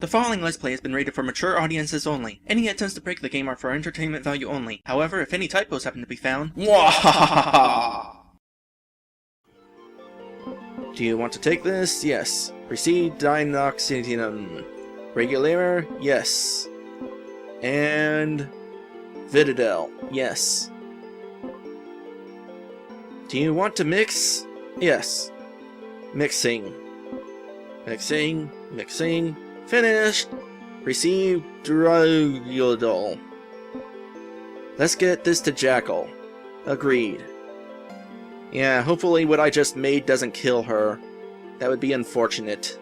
The following Let's Play has been rated for mature audiences only. Any attempts to break the game are for entertainment value only. However, if any typos happen to be found... Mwahahaha! Do you want to take this? Yes. Proceed dinoxidinum. Regulator? Yes. And... Vitadel? Yes. Do you want to mix? Yes. Mixing. Mixing. Mixing. Finished! Receive Dragudol. Let's get this to Jackel. Agreed. Yeah, hopefully what I just made doesn't kill her. That would be unfortunate.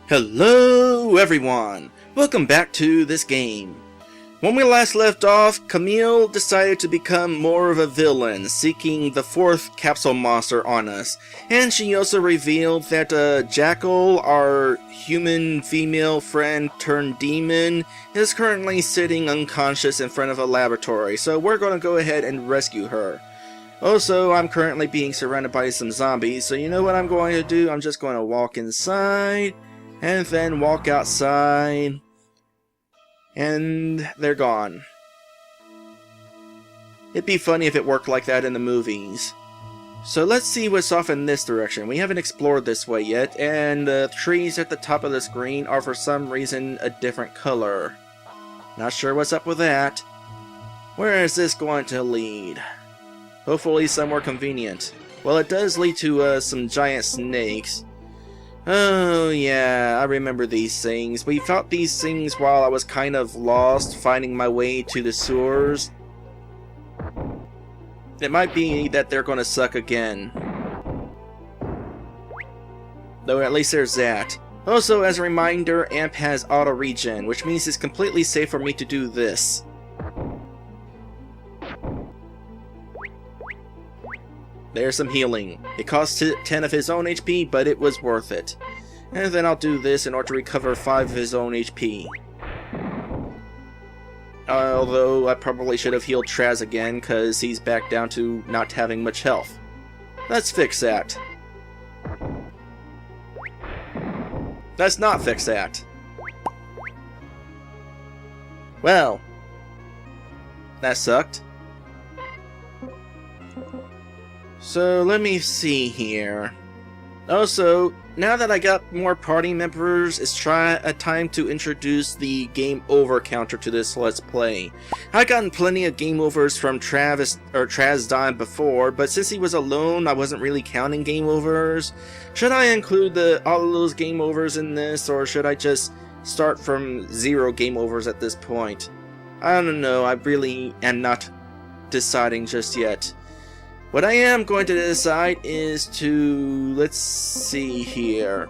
Hello everyone! Welcome back to this game. When we last left off, Camille decided to become more of a villain, seeking the fourth capsule monster on us. And she also revealed that Jackel, our human female friend turned demon, is currently sitting unconscious in front of a laboratory, so we're going to go ahead and rescue her. Also, I'm currently being surrounded by some zombies, so you know what I'm going to do? I'm just going to walk inside, and then walk outside. And they're gone. It'd be funny if it worked like that in the movies. So let's see what's off in this direction. We haven't explored this way yet, and the trees at the top of the screen are for some reason a different color. Not sure what's up with that. Where is this going to lead? Hopefully somewhere convenient. Well, it does lead to some giant snakes. Oh yeah, I remember these things. We fought these things while I was kind of lost, finding my way to the sewers. It might be that they're gonna suck again. Though at least there's that. Also, as a reminder, Amp has auto-regen, which means it's completely safe for me to do this. There's some healing. It costs 10 of his own HP, but it was worth it. And then I'll do this in order to recover 5 of his own HP. Although, I probably should have healed Traz again, because he's back down to not having much health. Let's fix that. Let's not fix that. Well, that sucked. So, let me see here. Also, now that I got more party members, it's time to introduce the game over counter to this Let's Play. I've gotten plenty of game overs from Trazdime before, but since he was alone, I wasn't really counting game overs. Should I include all of those game overs in this, or should I just start from 0 game overs at this point? I don't know, I really am not deciding just yet. What I am going to decide is to, let's see here.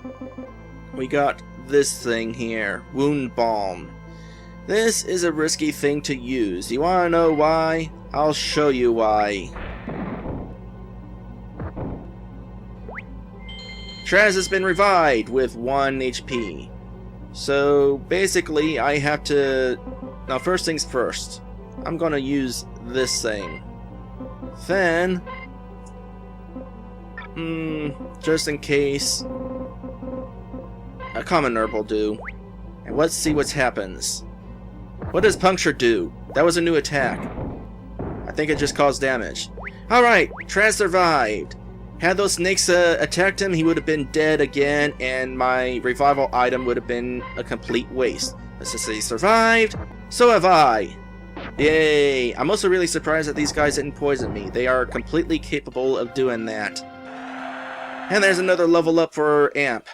We got this thing here, Wound Balm. This is a risky thing to use. You want to know why? I'll show you why. Traz has been revived with 1 HP. So basically I have to... Now first things first. I'm going to use this thing. Then, just in case, a common herb will do. And let's see what happens. What does Puncture do? That was a new attack. I think it just caused damage. Alright, Traz survived. Had those snakes attacked him, he would have been dead again, and my revival item would have been a complete waste. But since he survived, so have I. Yay! I'm also really surprised that these guys didn't poison me. They are completely capable of doing that. And there's another level up for Amp.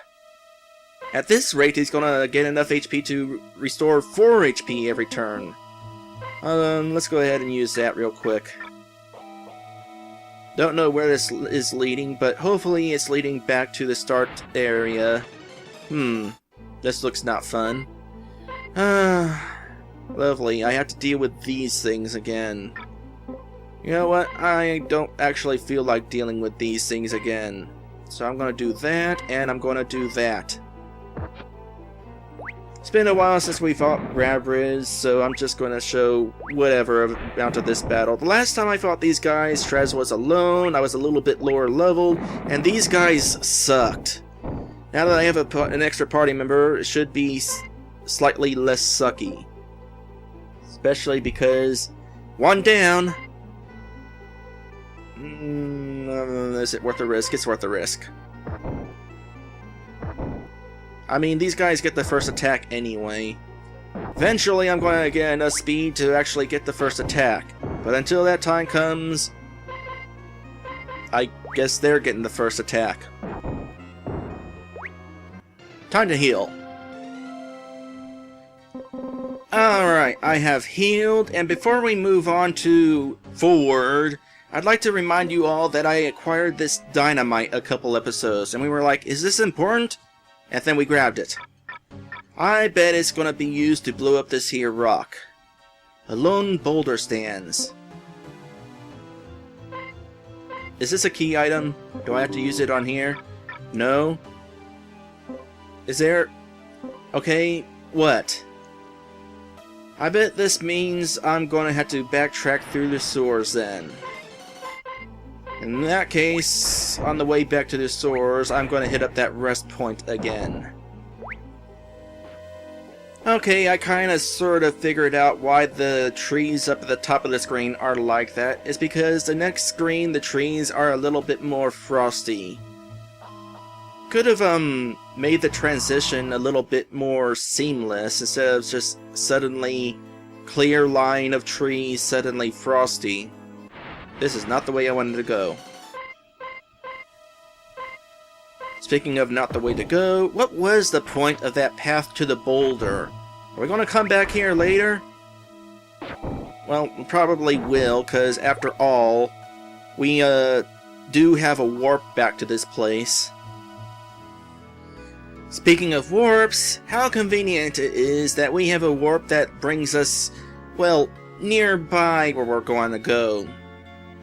At this rate, he's gonna get enough HP to restore 4 HP every turn. Let's go ahead and use that real quick. Don't know where this is leading, but hopefully it's leading back to the start area. This looks not fun. Lovely, I have to deal with these things again. You know what, I don't actually feel like dealing with these things again. So I'm going to do that, and I'm going to do that. It's been a while since we fought Rabriz, so I'm just going to show whatever amount of this battle. The last time I fought these guys, Traz was alone, I was a little bit lower leveled, and these guys sucked. Now that I have an extra party member, it should be slightly less sucky. Especially because one down. Is it worth the risk? It's worth the risk. I mean, these guys get the first attack anyway. Eventually, I'm going to get enough speed to actually get the first attack. But until that time comes, I guess they're getting the first attack. Time to heal. Alright, I have healed, and before we move on to forward, I'd like to remind you all that I acquired this dynamite a couple episodes, and we were like, is this important? And then we grabbed it. I bet it's gonna be used to blow up this here rock. A lone boulder stands. Is this a key item? Do I have to use it on here? No? Is there... Okay, what? I bet this means I'm gonna have to backtrack through the sewers then. In that case, on the way back to the sewers, I'm gonna hit up that rest point again. Okay, I kinda sorta figured out why the trees up at the top of the screen are like that. It's because the next screen, the trees are a little bit more frosty. Could have, made the transition a little bit more seamless instead of just suddenly clear line of trees, suddenly frosty. This is not the way I wanted to go. Speaking of not the way to go, what was the point of that path to the boulder? Are we going to come back here later? Well, we probably will, because after all, we do have a warp back to this place. Speaking of warps, how convenient it is that we have a warp that brings us, well, nearby where we're going to go.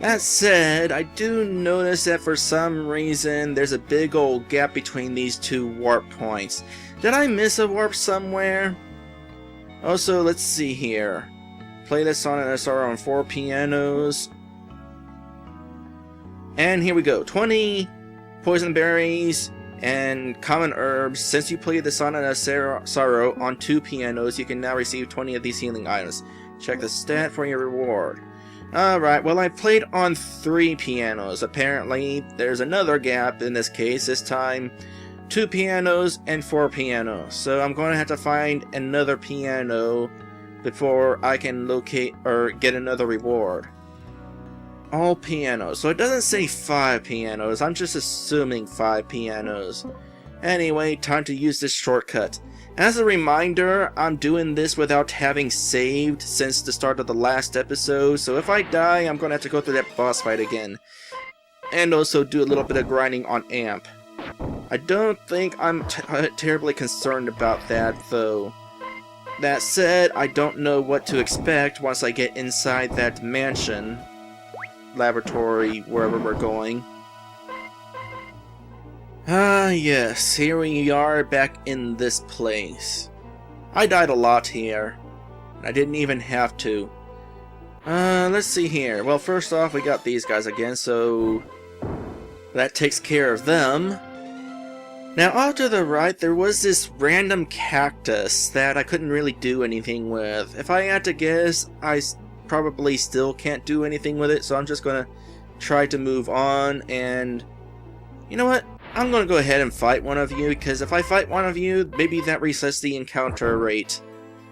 That said, I do notice that for some reason there's a big old gap between these two warp points. Did I miss a warp somewhere? Also, let's see here. Play this on an SR on 4 pianos. And here we go. 20 poison berries and common herbs. Since you played the Sonnet of Sorrow on 2 pianos, you can now receive 20 of these healing items. Check the stat for your reward. Alright, well I played on 3 pianos. Apparently, there's another gap in this case. This time, 2 pianos and 4 pianos. So I'm going to have to find another piano before I can locate or get another reward. All pianos. So it doesn't say 5 pianos. I'm just assuming 5 pianos. Anyway, time to use this shortcut. As a reminder, I'm doing this without having saved since the start of the last episode, so if I die, I'm going to have to go through that boss fight again. And also do a little bit of grinding on Amp. I don't think I'm terribly concerned about that, though. That said, I don't know what to expect once I get inside that mansion, laboratory, wherever we're going. Ah, yes, here we are back in this place. I died a lot here. I didn't even have to. Let's see here. Well, first off, we got these guys again, so that takes care of them. Now, off to the right, there was this random cactus that I couldn't really do anything with. If I had to guess, I probably still can't do anything with it, so I'm just gonna try to move on, and you know what? I'm gonna go ahead and fight one of you, because if I fight one of you, maybe that resets the encounter rate,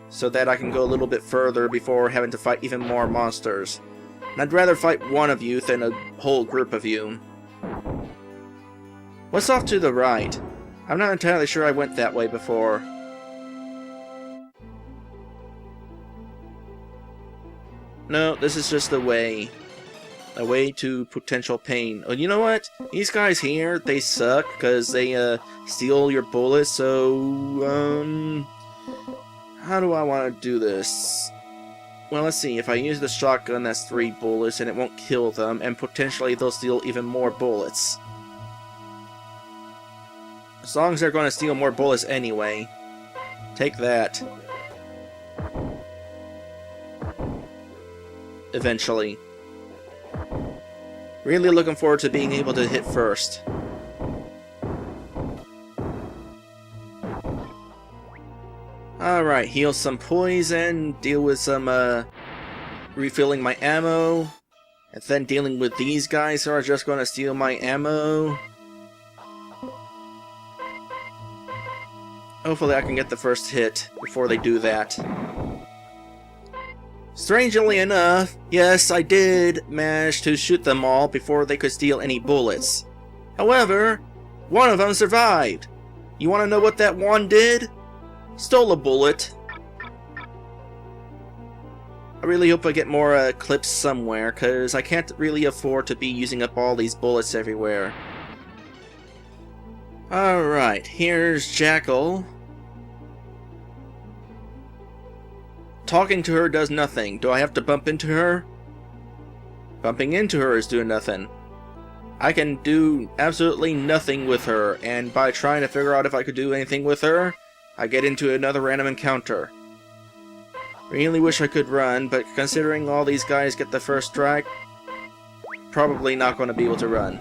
so that I can go a little bit further before having to fight even more monsters. And I'd rather fight one of you than a whole group of you. What's off to the right? I'm not entirely sure I went that way before. No, this is just the way. A way to potential pain. Oh, you know what? These guys here, they suck because they steal your bullets, so how do I want to do this? Well, let's see. If I use the shotgun, that's 3 bullets and it won't kill them, and potentially they'll steal even more bullets. As long as they're going to steal more bullets anyway. Take that. Eventually. Really looking forward to being able to hit first. Alright, heal some poison, deal with some, refilling my ammo, and then dealing with these guys who are just gonna steal my ammo. Hopefully I can get the first hit before they do that. Strangely enough, yes, I did manage to shoot them all before they could steal any bullets. However, one of them survived. You wanna know what that one did? Stole a bullet. I really hope I get more clips somewhere, cause I can't really afford to be using up all these bullets everywhere. Alright, here's Jackel. Talking to her does nothing. Do I have to bump into her? Bumping into her is doing nothing. I can do absolutely nothing with her, and by trying to figure out if I could do anything with her, I get into another random encounter. Really wish I could run, but considering all these guys get the first strike, probably not going to be able to run.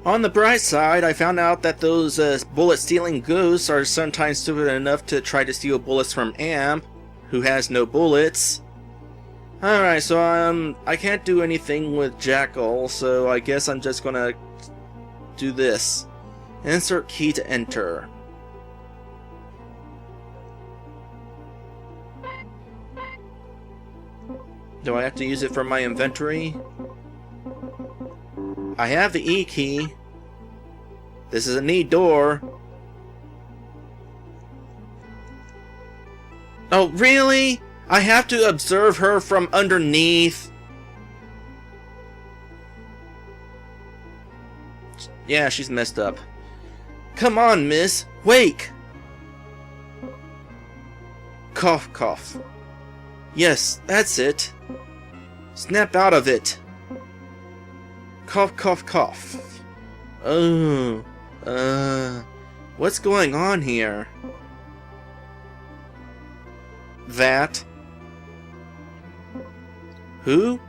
On the bright side, I found out that those bullet-stealing ghosts are sometimes stupid enough to try to steal bullets from Amp, who has no bullets. Alright, so I can't do anything with Jackel, so I guess I'm just gonna do this. Insert key to enter. Do I have to use it for my inventory? I have the E key. This is a neat door. Oh, really? I have to observe her from underneath? Yeah, she's messed up. Come on, miss. Wake! Cough, cough. Yes, that's it. Snap out of it. Cough, cough, cough. Oh, what's going on here? That? Who?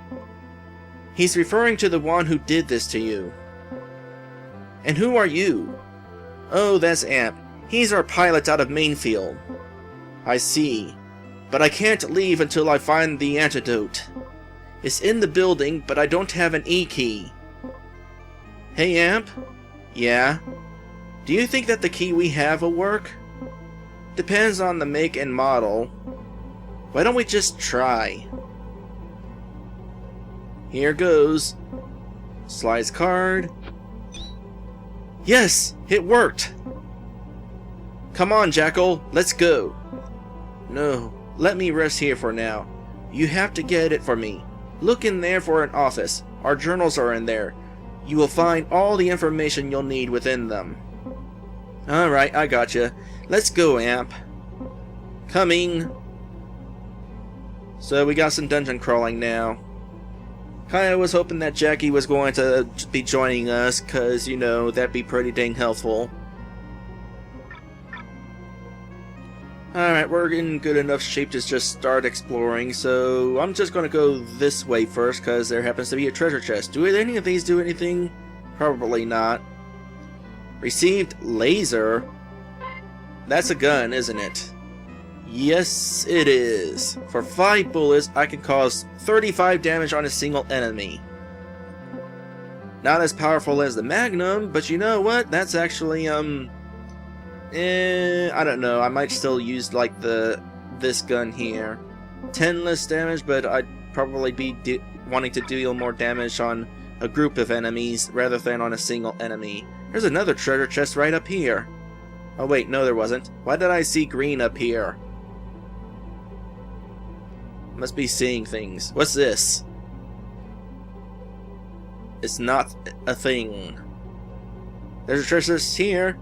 He's referring to the one who did this to you. And who are you? Oh, that's Amp. He's our pilot out of Mainfield. I see. But I can't leave until I find the antidote. It's in the building, but I don't have an E key. Hey, Amp? Yeah? Do you think that the key we have will work? Depends on the make and model. Why don't we just try? Here goes. Slice card. Yes! It worked! Come on, Jackel, let's go. No, let me rest here for now. You have to get it for me. Look in there for an office. Our journals are in there. You will find all the information you'll need within them. Alright, I gotcha. Let's go, Amp. Coming. So we got some dungeon crawling now. Kinda was hoping that Jackie was going to be joining us, cause, you know, that'd be pretty dang helpful. Alright, we're in good enough shape to just start exploring, so I'm just gonna go this way first, cause there happens to be a treasure chest. Do any of these do anything? Probably not. Received laser? That's a gun, isn't it? Yes, it is. For 5 bullets, I can cause 35 damage on a single enemy. Not as powerful as the Magnum, but you know what? That's actually, I don't know. I might still use, like, this gun here. 10 less damage, but I'd probably be wanting to deal more damage on a group of enemies rather than on a single enemy. There's another treasure chest right up here. Oh wait, no there wasn't. Why did I see green up here? Must be seeing things. What's this? It's not a thing. There's a treasure chest here.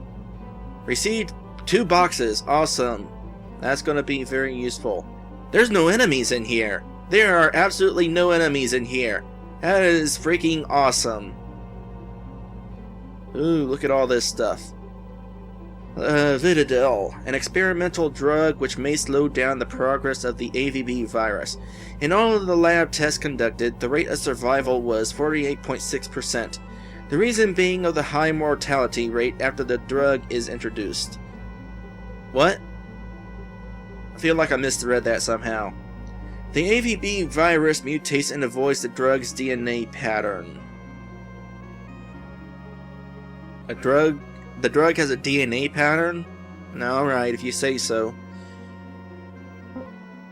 Received 2 boxes. Awesome. That's gonna be very useful. There's no enemies in here. There are absolutely no enemies in here. That is freaking awesome. Ooh, look at all this stuff. Vitadel, an experimental drug which may slow down the progress of the AVB virus. In all of the lab tests conducted, the rate of survival was 48.6%. The reason being of the high mortality rate after the drug is introduced. What? I feel like I misread that somehow. The AVB virus mutates and avoids the drug's DNA pattern. The drug has a DNA pattern? No, alright, if you say so.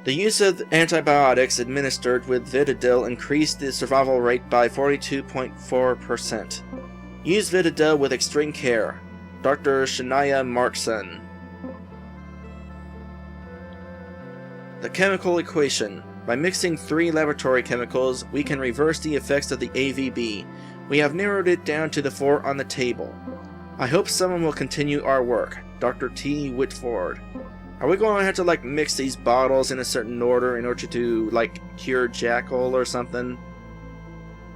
The use of antibiotics administered with Vitadil increased the survival rate by 42.4%. Use Vitadil with extreme care. Dr. Shania Markson. The chemical equation. By mixing 3 laboratory chemicals, we can reverse the effects of the AVB. We have narrowed it down to the 4 on the table. I hope someone will continue our work. Dr. T. Whitford. Are we going to have to, like, mix these bottles in a certain order in order to, like, cure Jackel or something?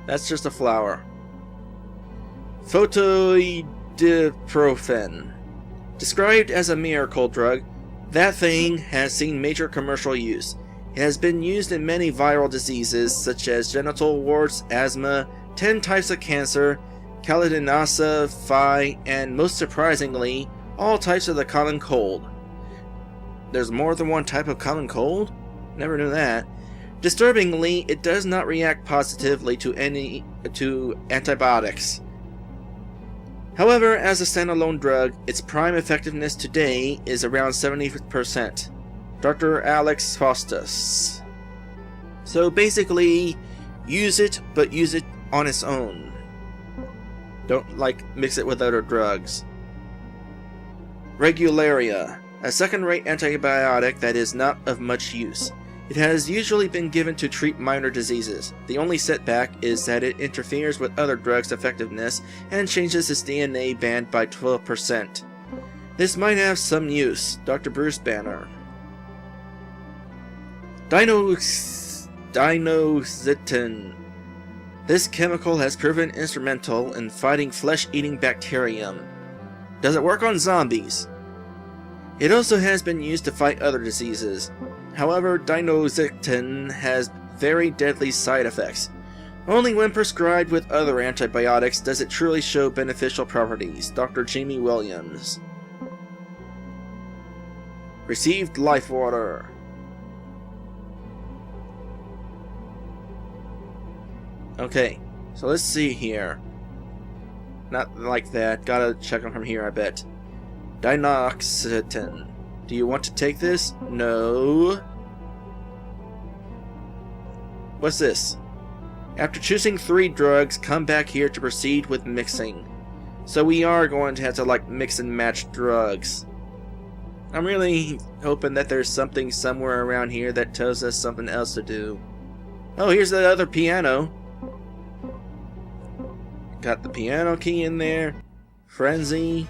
That's just a flower. Photoibuprofen. Described as a miracle drug, that thing has seen major commercial use. It has been used in many viral diseases such as genital warts, asthma, 10 types of cancer, Caledonasa, Phi, and most surprisingly, all types of the common cold. There's more than one type of common cold? Never knew that. Disturbingly, it does not react positively to antibiotics. However, as a standalone drug, its prime effectiveness today is around 70%. Dr. Alex Faustus. So basically, use it, but use it on its own. Don't, like, mix it with other drugs. Regularia. A second-rate antibiotic that is not of much use. It has usually been given to treat minor diseases. The only setback is that it interferes with other drugs' effectiveness and changes its DNA band by 12%. This might have some use. Dr. Bruce Banner. Dinozitin. This chemical has proven instrumental in fighting flesh-eating bacterium. Does it work on zombies? It also has been used to fight other diseases. However, Dinozitin has very deadly side effects. Only when prescribed with other antibiotics does it truly show beneficial properties. Dr. Jamie Williams. Received life water. Okay, so let's see here. Not like that. Gotta check them from here, I bet. Dinoxitin. Do you want to take this? No. What's this? After choosing 3 drugs, come back here to proceed with mixing. So we are going to have to, like, mix and match drugs. I'm really hoping that there's something somewhere around here that tells us something else to do. Oh, here's the other piano. Got the piano key in there. Frenzy.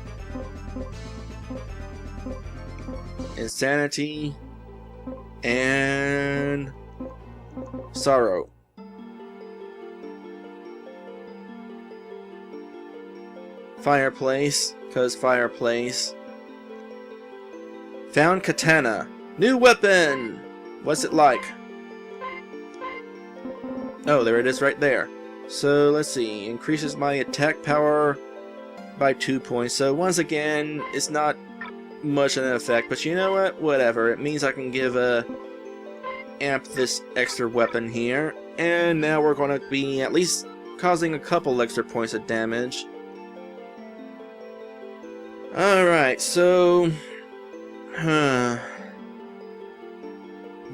Insanity. And sorrow. Fireplace, cause fireplace. Found katana. New weapon! What's it like? Oh, there it is right there. So, let's see. Increases my attack power by 2 points. So, once again, it's not much of an effect. But you know what? Whatever. It means I can give amp this extra weapon here. And now we're going to be at least causing a couple extra points of damage. Alright, so...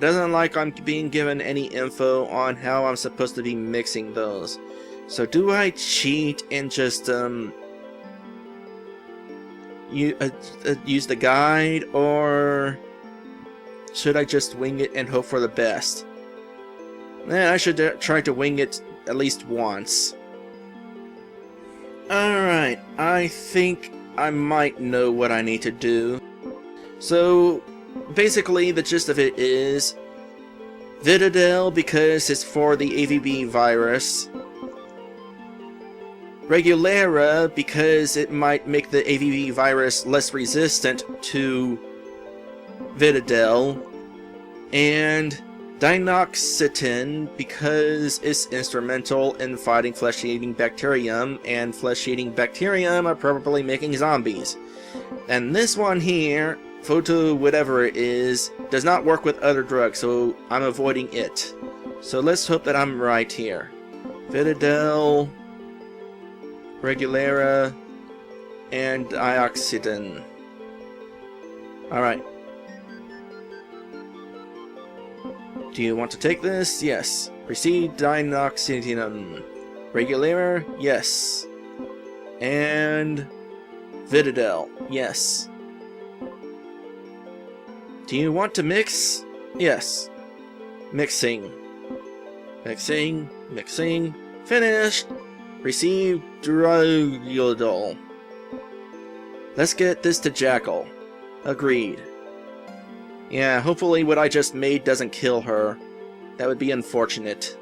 Doesn't like I'm being given any info on how I'm supposed to be mixing those. So do I cheat and just use the guide, or should I just wing it and hope for the best? I should try to wing it at least once. Alright, I think I might know what I need to do. So, basically, the gist of it is Vitadil, because it's for the AVB virus. Regulera, because it might make the AVB virus less resistant to Vitadil. And Dinoxitin, because it's instrumental in fighting flesh-eating bacterium, and flesh-eating bacterium are probably making zombies. And this one here, photo whatever it is does not work with other drugs, so I'm avoiding it. So let's hope that I'm right here. Vitadel, Regulera, and Ixzion. Alright. Do you want to take this? Yes. Proceed Dinoxidinum. Regulera? Yes. And Vitadel? Yes. Do you want to mix? Yes. Mixing. Mixing. Mixing. Finished. Receive Drugudol. Let's get this to Jackel. Agreed. Yeah, hopefully what I just made doesn't kill her. That would be unfortunate.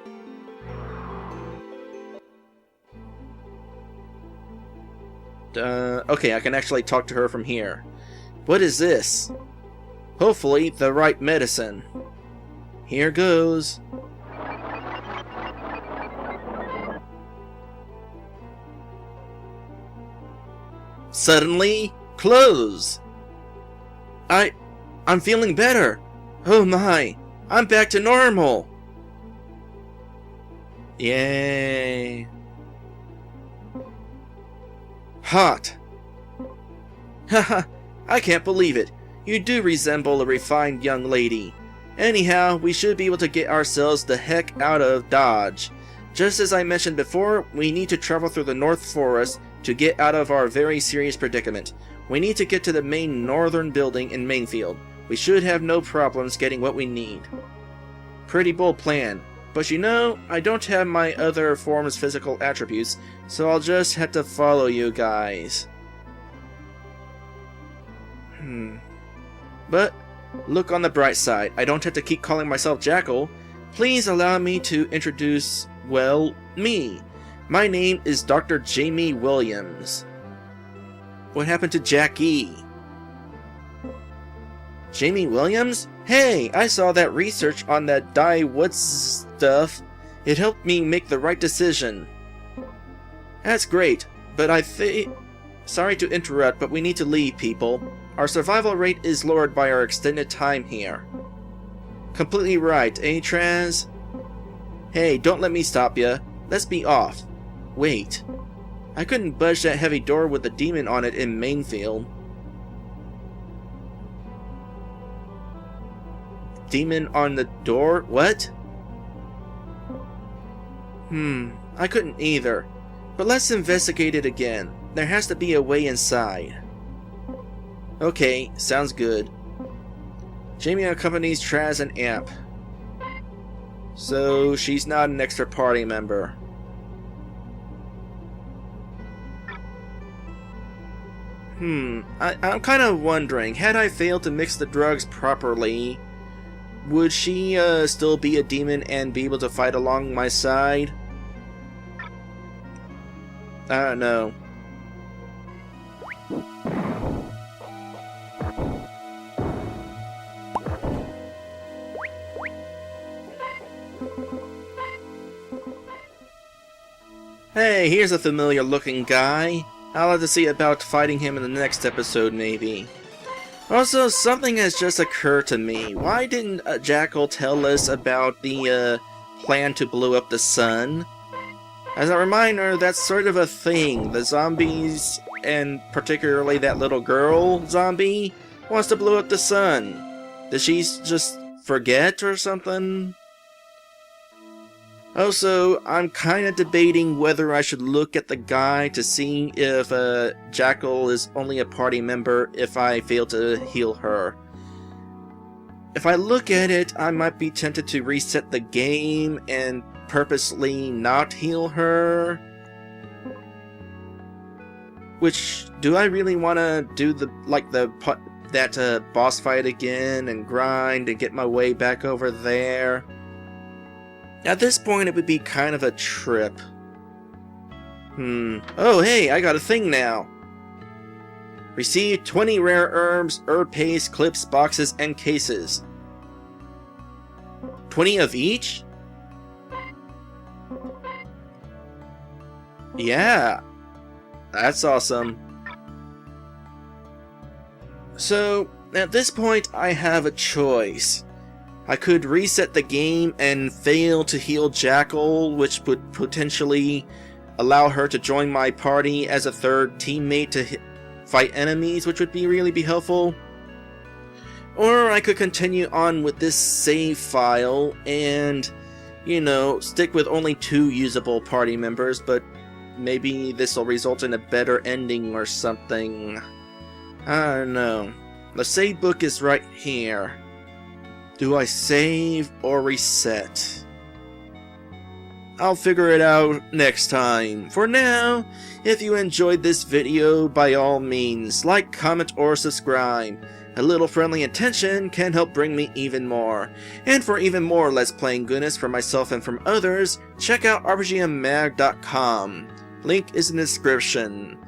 Okay, I can actually talk to her from here. What is this? Hopefully, the right medicine. Here goes. Suddenly, close! I'm feeling better! Oh my! I'm back to normal! Yay! Hot! Haha, I can't believe it. You do resemble a refined young lady. Anyhow, we should be able to get ourselves the heck out of Dodge. Just as I mentioned before, we need to travel through the North Forest to get out of our very serious predicament. We need to get to the main northern building in Mainfield. We should have no problems getting what we need. Pretty bold plan, but you know, I don't have my other form's physical attributes, so I'll just have to follow you guys. But, look on the bright side, I don't have to keep calling myself Jackel. Please allow me to introduce, well, me. My name is Dr. Jamie Williams. What happened to Jackie? Jamie Williams? Hey, I saw that research on that what's stuff. It helped me make the right decision. That's great, but sorry to interrupt, but we need to leave, people. Our survival rate is lowered by our extended time here. Completely right, eh, Traz? Hey, don't let me stop ya. Let's be off. Wait. I couldn't budge that heavy door with the demon on it in Mainfield. Demon on the door? What? I couldn't either. But let's investigate it again. There has to be a way inside. Okay, sounds good. Jamie accompanies Traz and Amp. So, she's not an extra party member. I'm kind of wondering, had I failed to mix the drugs properly, would she still be a demon and be able to fight along my side? I don't know. Hey, here's a familiar looking guy. I'll have to see about fighting him in the next episode, maybe. Also, something has just occurred to me. Why didn't Jackel tell us about the plan to blow up the sun? As a reminder, that's sort of a thing. The zombies, and particularly that little girl zombie, wants to blow up the sun. Did she just forget or something? Also, I'm kind of debating whether I should look at the guy to see if Jackel is only a party member if I fail to heal her. If I look at it, I might be tempted to reset the game and purposely not heal her. Which, do I really want to do that boss fight again and grind and get my way back over there? At this point, it would be kind of a trip. Oh, hey, I got a thing now. Receive 20 rare herbs, herb paste, clips, boxes, and cases. 20 of each? Yeah. That's awesome. So, At this point, I have a choice. I could reset the game and fail to heal Jackel, which would potentially allow her to join my party as a third teammate to fight enemies, which would really be helpful. Or I could continue on with this save file and, stick with only 2 usable party members, but maybe this will result in a better ending or something. I don't know. The save book is right here. Do I save or reset? I'll figure it out next time. For now, if you enjoyed this video, by all means, like, comment, or subscribe. A little friendly attention can help bring me even more. And for even more Let's Playing goodness from myself and from others, check out RPGMmag.com. Link is in the description.